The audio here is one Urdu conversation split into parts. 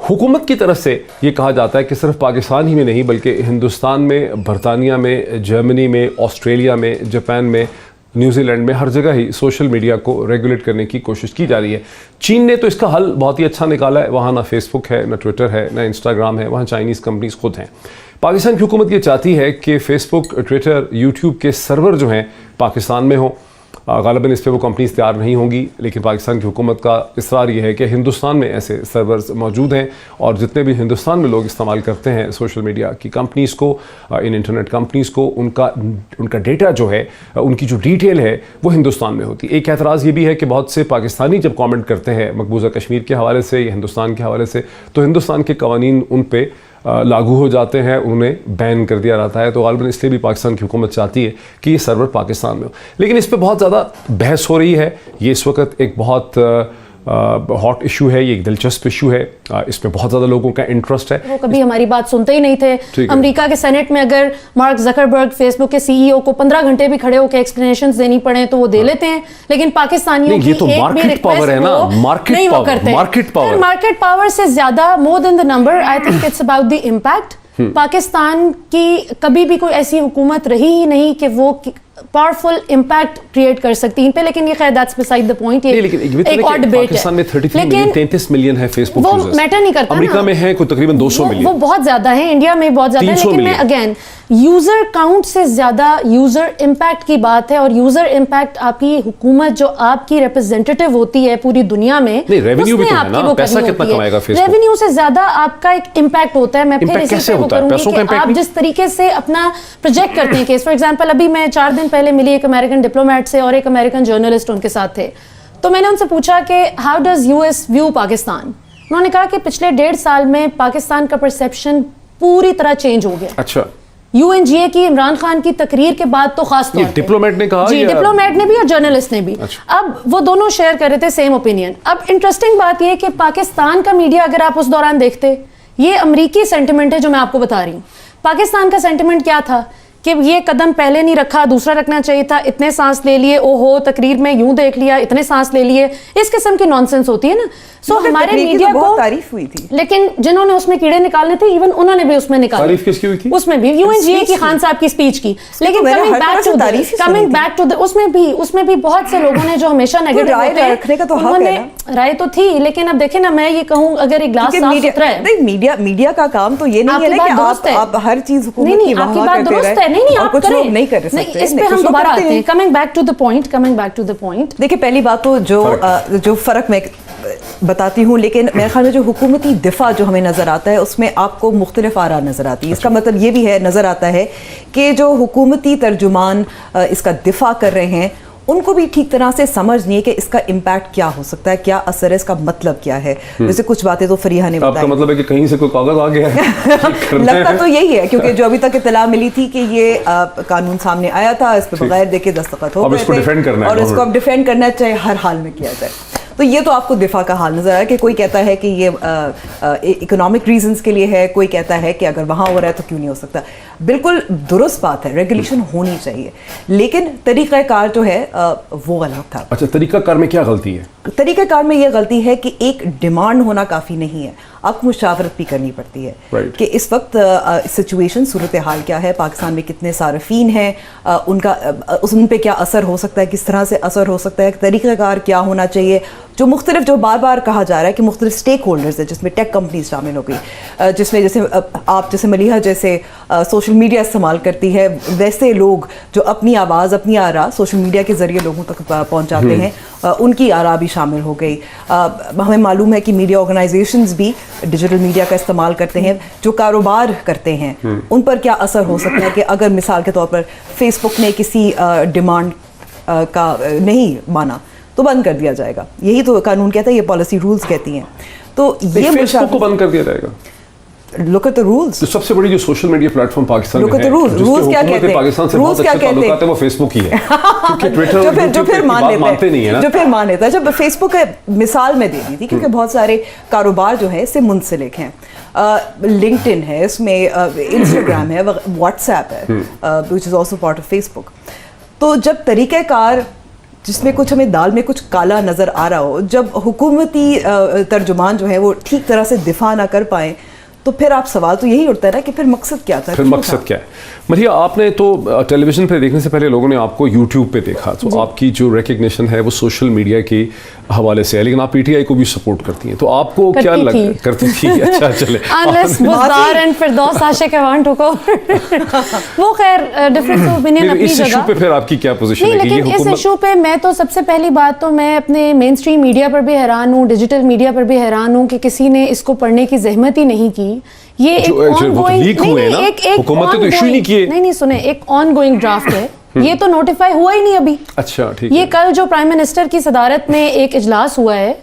حکومت کی طرف سے یہ کہا جاتا ہے کہ صرف پاکستان ہی میں نہیں بلکہ ہندوستان میں، برطانیہ میں، جرمنی میں، آسٹریلیا میں، جاپان میں، نیوزی لینڈ میں، ہر جگہ ہی سوشل میڈیا کو ریگولیٹ کرنے کی کوشش کی جا رہی ہے. چین نے تو اس کا حل بہت ہی اچھا نکالا ہے. وہاں نہ فیس بک ہے، نہ ٹویٹر ہے، نہ انسٹاگرام ہے. وہاں چائنیز کمپنیز خود ہیں. پاکستان کی حکومت یہ چاہتی ہے کہ فیس بک، ٹویٹر، یوٹیوب کے سرور جو ہیں پاکستان میں ہوں. غالباً اس پہ وہ کمپنیز تیار نہیں ہوں گی، لیکن پاکستان کی حکومت کا اصرار یہ ہے کہ ہندوستان میں ایسے سرورز موجود ہیں اور جتنے بھی ہندوستان میں لوگ استعمال کرتے ہیں سوشل میڈیا کی کمپنیز کو، ان انٹرنیٹ کمپنیز کو، ان کا ڈیٹا جو ہے، ان کی جو ڈیٹیل ہے وہ ہندوستان میں ہوتی ہے. ایک اعتراض یہ بھی ہے کہ بہت سے پاکستانی جب کامنٹ کرتے ہیں مقبوضہ کشمیر کے حوالے سے یا ہندوستان کے حوالے سے، تو ہندوستان کے قوانین ان پہ لاگو ہو جاتے ہیں، انہیں بین کر دیا جاتا ہے. تو غالباً اس لیے بھی پاکستان کی حکومت چاہتی ہے کہ یہ سرور پاکستان میں ہو. لیکن اس پہ بہت زیادہ بحث ہو رہی ہے. یہ اس وقت ایک بہت ہاٹ ایشو ہے، یہ ایک دلچسپ ایشو ہے. اس میں بہت زیادہ لوگوں کا انٹرسٹ ہے. وہ کبھی ہماری بات سنتے ہی نہیں تھے. امریکہ کے سینٹ میں اگر مارک زکربرگ فیس بک کے سی ای او کو 15 گھنٹے بھی کھڑے ہو کے ایکسپلینیشنز دینی پڑیں تو وہ دے لیتے ہیں، لیکن پاکستانیوں کی ایک بھی ریکویسٹ نہیں وہ کرتے. مارکیٹ پاور سے زیادہ more than the number, I think it's about the impact. Pakistan کی کبھی بھی کوئی ایسی حکومت رہی ہی نہیں کہ وہ پاورفل امپیکٹ کریٹ کر سکتی ان پہ، لیکن یہ خیر دیٹس بسائڈ دی پوائنٹ. ایک اور ڈیبیٹ ہے. پاکستان میں 33 ملین ہے فیس بک یوزرز، وہ میٹر نہیں کرتا. امریکہ میں ہیں کوئی تقریباً 200 ملین، وہ بہت زیادہ ہیں. انڈیا میں بہت زیادہ ہے، لیکن میں اگین یوزر کاؤنٹ سے زیادہ یوزر امپیکٹ کی بات ہے. اور یوزر امپیکٹ آپ کی حکومت جو آپ کی ریپرزینٹیٹو ہوتی ہے پوری دنیا میں، ریونیو بھی تو ہے نا، پیسہ کتنا کمائے گا فیس بک؟ ریونیو سے زیادہ آپ کا ایک امپیکٹ ہوتا ہے. میں پھر اسی پہ وہ کروں گی کہ آپ جس طریقے سے اپنا پروجیکٹ کرتے ہیں. کیس فار ایگزامپل ابھی میں 4 دن پہلے ملی ایک امریکن ڈپلومیٹ سے اور ایک امریکن جرنلسٹ ان کے ساتھ تھے. تو میں نے ان سے پوچھا کہ how does U S view Pakistan. انہوں نے کہا کہ پچھلے 1.5 سال میں پاکستان کا پرسیپشن پوری طرح چینج ہو گیا. اچھا. یو این جی اے کی عمران خان کی تقریر کے بعد تو خاص طور پہ ڈپلومیٹ نے کہا، جی ڈپلومیٹ نے بھی اور جرنلسٹ نے بھی. اب وہ دونوں شیئر کر رہے تھے سیم اوپینین. اب انٹرسٹنگ بات یہ کہ پاکستان کا میڈیا اگر آپ اس دوران دیکھتے، یہ امریکی سینٹیمنٹ ہے جو میں آپ کو بتا رہی ہوں. پاکستان کا سینٹیمنٹ کیا تھا کہ یہ قدم پہلے نہیں رکھا، دوسرا رکھنا چاہیے تھا، اتنے سانس لے لیے، او ہو تقریر میں یوں دیکھ لیا، اتنے سانس لے لیے. اس قسم کی نانسنس ہوتی ہے نا. سو ہمارے میڈیا کو تعریف ہوئی تھی، لیکن جنہوں نے اس میں کیڑے نکالنے تھے ایون انہوں نے بھی اس میں نکالے. تعریف کس کی ہوئی تھی؟ اس میں بھی یو این جی اے کی خان صاحب کی اسپیچ کی. لیکن کمنگ بیک ٹو اس میں بھی بہت سے لوگوں نے جو ہمیشہ نیگیٹو رکھنے کا تو حق ہے نا، رائے تو تھی. لیکن اب دیکھیں نا، میں یہ کہوں اگر ایک گلاس صاف ستھرا ہے، نہیں میڈیا کا کام تو یہ نہیں ہے کہ آپ ہر چیز حکومت کی آپ کی بات درست ہے. نہیں آپ کریں، نہیں کر سکتے. اس پہ ہم دوبارہ آتے ہیں. Coming back to the point. دیکھیں پہلی بات تو جو فرق میں بتاتی ہوں، لیکن میرے خیال میں جو حکومتی دفاع جو ہمیں نظر آتا ہے اس میں آپ کو مختلف آراء نظر آتی ہے. اس کا مطلب یہ بھی ہے نظر آتا ہے کہ جو حکومتی ترجمان اس کا دفاع کر رہے ہیں ان کو بھی ٹھیک طرح سے سمجھ نہیں ہے کہ اس کا امپیکٹ کیا ہو سکتا ہے، کیا اثر ہے، اس کا مطلب کیا ہے. جیسے کچھ باتیں تو فریحہ نے بتائی. آپ کا مطلب ہے کہ کہیں سے کوئی کاغذ آ گیا ہے؟ لگتا تو یہی ہے، کیونکہ جو ابھی تک اطلاع ملی تھی کہ یہ قانون سامنے آیا تھا، اس پہ بغیر دیکھے دستخط ہو گئے تھے اور اس کو اب ڈیفینڈ کرنا چاہے ہر حال میں کیا جائے. تو یہ تو آپ کو دفاع کا حال نظر آیا کہ کوئی کہتا ہے کہ یہ اکنامک ریزنز کے لیے ہے، کوئی کہتا ہے کہ اگر وہاں ہو رہا ہے تو کیوں نہیں ہو سکتا. بالکل درست بات ہے، ریگولیشن ہونی چاہیے، لیکن طریقہ کار جو ہے وہ غلط تھا. اچھا، طریقہ کار میں کیا غلطی ہے؟ طریقہ کار میں یہ غلطی ہے کہ ایک ڈیمانڈ ہونا کافی نہیں ہے، آپ کو مشاورت بھی کرنی پڑتی ہے کہ اس وقت سچویشن صورتحال کیا ہے، پاکستان میں کتنے صارفین ہیں، ان پہ کیا اثر ہو سکتا ہے، کس طرح سے اثر ہو سکتا ہے، طریقہ کار کیا ہونا چاہیے. جو بار بار کہا جا رہا ہے کہ مختلف اسٹیک ہولڈرز ہیں جس میں ٹیک کمپنیز شامل ہو گئی، جس میں جیسے آپ جیسے ملیحہ جیسے سوشل میڈیا استعمال کرتی ہے، ویسے لوگ جو اپنی آواز اپنی آراء سوشل میڈیا کے ذریعے لوگوں تک پہنچاتے ہیں، ان کی آراء بھی شامل ہو گئی. ہمیں معلوم ہے کہ میڈیا آرگنائزیشنز بھی ڈیجیٹل میڈیا کا استعمال کرتے ہیں، جو کاروبار کرتے ہیں ان پر کیا اثر ہو سکتا ہے کہ اگر مثال کے طور پر فیس بک نے کسی ڈیمانڈ کا نہیں مانا تو بند کر دیا جائے گا. یہی تو قانون کہتا ہے، یہ پالیسی رولز کہتی ہیں. تو یہ فیس بک کو بند کر دیا جائے گا. Look at the rules. جو سب سے بڑی جو social media plate form Pakistan میں ہے، رولز کیا کہتے ہیں، پاکستان سے بہت اچھے تعلقات ہیں، وہ فیس بک ہی ہے. کیونکہ ٹویٹر جو پھر مان لیتا ہے. جب فیس بک مثال میں دے دی تھی کیونکہ بہت سارے کاروبار جو ہے اس سے منسلک ہیں. لنکڈ ان ہے، اس میں انسٹاگرام ہے، واٹس ایپ ہے which is also part of Facebook. تو جب طریقہ کار جس میں کچھ ہمیں دال میں کچھ کالا نظر آ رہا ہو, جب حکومتی ترجمان جو ہیں وہ ٹھیک طرح سے دفاع نہ کر پائیں, تو پھر آپ سوال تو یہی اٹھتا ہے نا کہ پھر مقصد کیا تھا, پھر مقصد کیا ہے. مریا, آپ نے تو ٹیلی ویژن پہ دیکھنے سے پہلے لوگوں نے آپ کو یوٹیوب پہ دیکھا, تو آپ کی جو ریکگنیشن ہے وہ سوشل میڈیا کے حوالے سے ہے, لیکن آپ پی ٹی آئی کو بھی سپورٹ کرتی ہیں, تو آپ کو کیا کرتی تھی؟ اچھا چلے, وہ خیر ڈفرینس آف اوپینین اپنی جگہ. اس ایشو پہ پھر آپ کی کیا پوزیشن ہے؟ لیکن اس ایشو پہ میں تو سب سے پہلی بات تو میں اپنے مین اسٹریم میڈیا پر بھی حیران ہوں, ڈیجیٹل میڈیا پر بھی حیران ہوں کہ کسی نے اس کو پڑھنے کی زحمت ہی نہیں کی. یہ نہیں سنیں, ایک آن گوئنگ ڈرافٹ ہے, یہ تو نوٹیفائی ہوا ہی نہیں ابھی. اچھا ٹھیک. یہ کل جو پرائم منسٹر کی صدارت میں ایک اجلاس ہوا ہے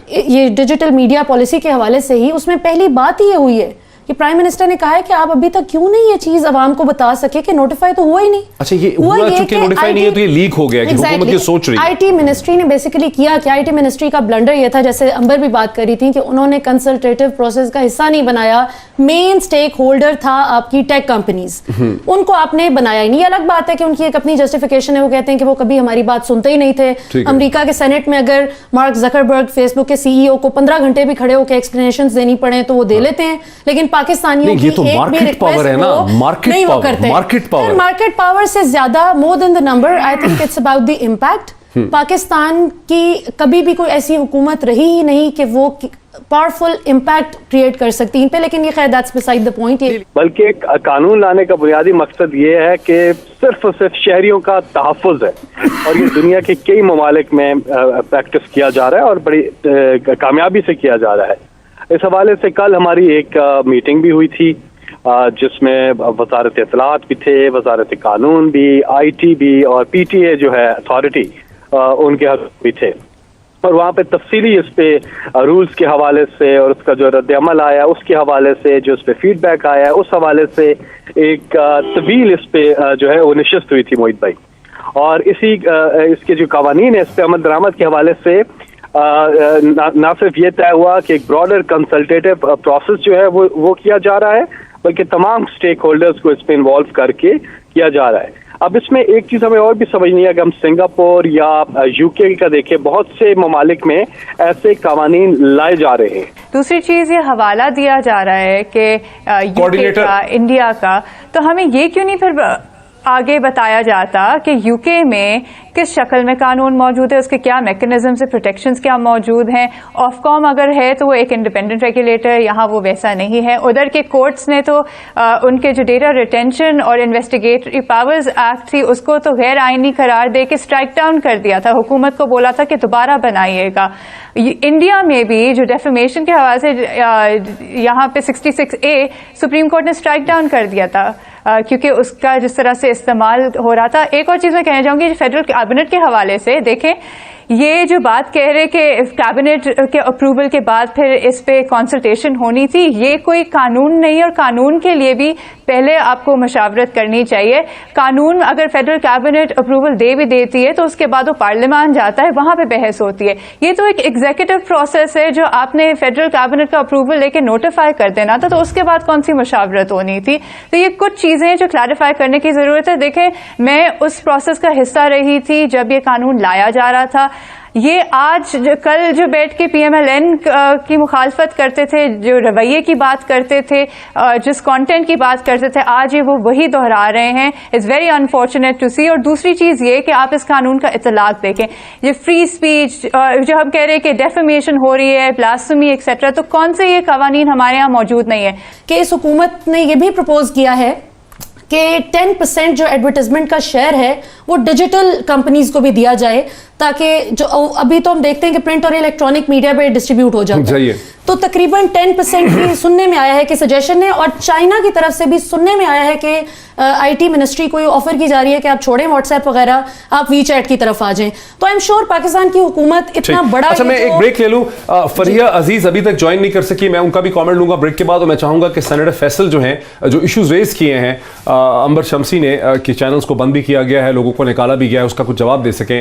یہ ڈیجیٹل میڈیا پالیسی کے حوالے سے ہی, اس میں پہلی بات ہی یہ ہوئی ہے کہ پرائم منسٹر نے کہا ہے کہ آپ ابھی تک کیوں نہیں یہ چیز عوام کو بتا سکے کہ نوٹیفائی تو ہوا ہی نہیں. اچھا, یہ ہوا چونکہ نوٹیفائی نہیں ہے تو یہ لیک ہو گیا کہ حکومت یہ سوچ رہی ہے. آئی ٹی منسٹری نے بیسیکلی کیا کہ آئی ٹی منسٹری کا بلنڈر یہ تھا, جیسے امبر بھی بات کر رہی تھی, کہ انہوں نے کنسلٹیٹو پروسیس کا حصہ نہیں بنایا. مین سٹیک ہولڈر تھا آپ کی ٹیک کمپنیز, ان کو آپ نے بنایا ہی نہیں. یہ الگ بات ہے کہ ان کی ایک اپنی جسٹیفیکیشن ہے, وہ کہتے ہیں کہ وہ کبھی ہماری بات سنتے ہی نہیں تھے. امریکہ کے سینٹ میں اگر مارک زکربرگ فیس بک کے سی ای او کو 15 گھنٹے بھی کھڑے ہو کے ایکسپلینیشنز دینی پڑے تو وہ دے لیتے ہیں, لیکن پاکستانیوں کی تو مارکیٹ پاور ہے نا, مارکیٹ پاور سے زیادہ more than the number. I think it's about the impact. Pakistan کی کبھی بھی کوئی ایسی حکومت رہی ہی نہیں کہ وہ پاورفل امپیکٹ کریٹ کر سکتی ان پہ, لیکن یہ خیر دیٹس بیسائیڈ دا پوائنٹ. بلکہ قانون لانے کا بنیادی مقصد یہ ہے کہ صرف اور صرف شہریوں کا تحفظ ہے, اور یہ دنیا کے کئی ممالک میں پریکٹس کیا جا رہا ہے اور بڑی کامیابی سے کیا جا رہا ہے. اس حوالے سے کل ہماری ایک میٹنگ بھی ہوئی تھی جس میں وزارت اطلاعات بھی تھے, وزارت قانون بھی, آئی ٹی بھی, اور پی ٹی اے جو ہے اتھارٹی ان کے حق بھی تھے, اور وہاں پہ تفصیلی اس پہ رولز کے حوالے سے اور اس کا جو رد عمل آیا اس کے حوالے سے, جو اس پہ فیڈ بیک آیا اس حوالے سے ایک طویل اس پہ جو ہے وہ نشست ہوئی تھی موہت بھائی. اور اس کے جو قوانین ہے اس پہ عمل درآمد کے حوالے سے نہ صرف یہ طے ہوا کہ ایک براڈر کنسلٹیٹو پروسیس جو ہے وہ کیا جا رہا ہے, بلکہ تمام سٹیک ہولڈرز کو اس پہ انوالو کر کے کیا جا رہا ہے. اب اس میں ایک چیز ہمیں اور بھی سمجھنی ہے کہ ہم سنگاپور یا یو کے کا دیکھیں, بہت سے ممالک میں ایسے قوانین لائے جا رہے ہیں. دوسری چیز یہ حوالہ دیا جا رہا ہے کہ یو کے کا, انڈیا کا, تو ہمیں یہ کیوں نہیں پھر آگے بتایا جاتا کہ یو کے میں کس شکل میں قانون موجود ہے, اس کے کیا میکنزم سے پروٹیکشنز کیا موجود ہیں. آف کام اگر ہے تو وہ ایک انڈیپینڈنٹ ریگولیٹر, یہاں وہ ویسا نہیں ہے. ادھر کے کورٹس نے تو ان کے جو ڈیٹا ریٹینشن اور انویسٹیگیٹری پاورز ایکٹ تھی اس کو تو غیر آئینی قرار دے کے اسٹرائک ڈاؤن کر دیا تھا. حکومت کو بولا تھا کہ دوبارہ بنائیے گا. انڈیا میں بھی جو ڈیفیمیشن کے حوالے سے یہاں پہ 66A سپریم کورٹ نے اسٹرائک ڈاؤن کر دیا تھا کیونکہ اس کا جس طرح سے استعمال ہو رہا تھا. ایک اور چیز میں کہنا چاہوں گی فیڈرل کیبنٹ کے حوالے سے, دیکھیں یہ جو بات کہہ رہے کہ کیبنٹ کے اپروول کے بعد پھر اس پہ کنسلٹیشن ہونی تھی, یہ کوئی قانون نہیں, اور قانون کے لیے بھی پہلے آپ کو مشاورت کرنی چاہیے. قانون اگر فیڈرل کیبنٹ اپروول دے بھی دیتی ہے تو اس کے بعد وہ پارلیمان جاتا ہے, وہاں پہ بحث ہوتی ہے. یہ تو ایک ایگزیکٹو پروسیس ہے جو آپ نے فیڈرل کیبنٹ کا اپروول لے کے نوٹیفائی کر دینا تھا, تو اس کے بعد کون سی مشاورت ہونی تھی. تو یہ کچھ چیزیں جو کلیریفائی کرنے کی ضرورت ہے. دیکھیں میں اس پروسیس کا حصہ رہی تھی جب یہ قانون لایا جا رہا تھا. یہ آج کل جو بیٹھ کے پی ایم ایل این کی مخالفت کرتے تھے, جو رویے کی بات کرتے تھے, جس کانٹینٹ کی بات کرتے تھے, آج یہ وہ وہی دہرا رہے ہیں. اٹس ویری انفارچونیٹ ٹو سی. اور دوسری چیز یہ کہ آپ اس قانون کا اطلاق دیکھیں, یہ فری اسپیچ جو ہم کہہ رہے ہیں کہ ڈیفیمیشن ہو رہی ہے, بلاسفیمی ایکسیٹرا, تو کون سے یہ قوانین ہمارے یہاں موجود نہیں ہے. کہ اس حکومت نے یہ بھی پرپوز کیا ہے کہ 10% جو ایڈورٹائزمنٹ کا شیئر ہے وہ ڈیجیٹل کمپنیز کو بھی دیا جائے, تاکہ جو ابھی تو ہم دیکھتے ہیں کہ پرنٹ اور الیکٹرانک میڈیا پہ ڈسٹریبیوٹ ہو جاتا ہے, تو تقریباً 10% بھی سننے میں آیا ہے کہ سجیشن ہے. اور چائنا کی طرف سے بھی سننے میں آیا ہے کہ آئی ٹی منسٹری کو یہ آفر کی جا رہی ہے کہ آپ چھوڑیں واٹس ایپ وغیرہ, آپ وی چیٹ کی طرف آ جائیں. تو آئی ایم شیور پاکستان کی حکومت اتنا بڑا. اچھا میں ایک بریک لے لوں. فریہ عزیز ابھی تک جوائن نہیں کر سکی, میں ان کا بھی کامنٹ لوں گا بریک کے بعد. اور میں چاہوں گا کہ سینیٹر فیصل جو ہیں جو ایشوز ریز کیے ہیں امبر شمسی نے, کہ چینلز کو بند بھی کیا گیا ہے, لوگوں کو نکالا بھی گیا ہے, اس کا کچھ جواب دے سکیں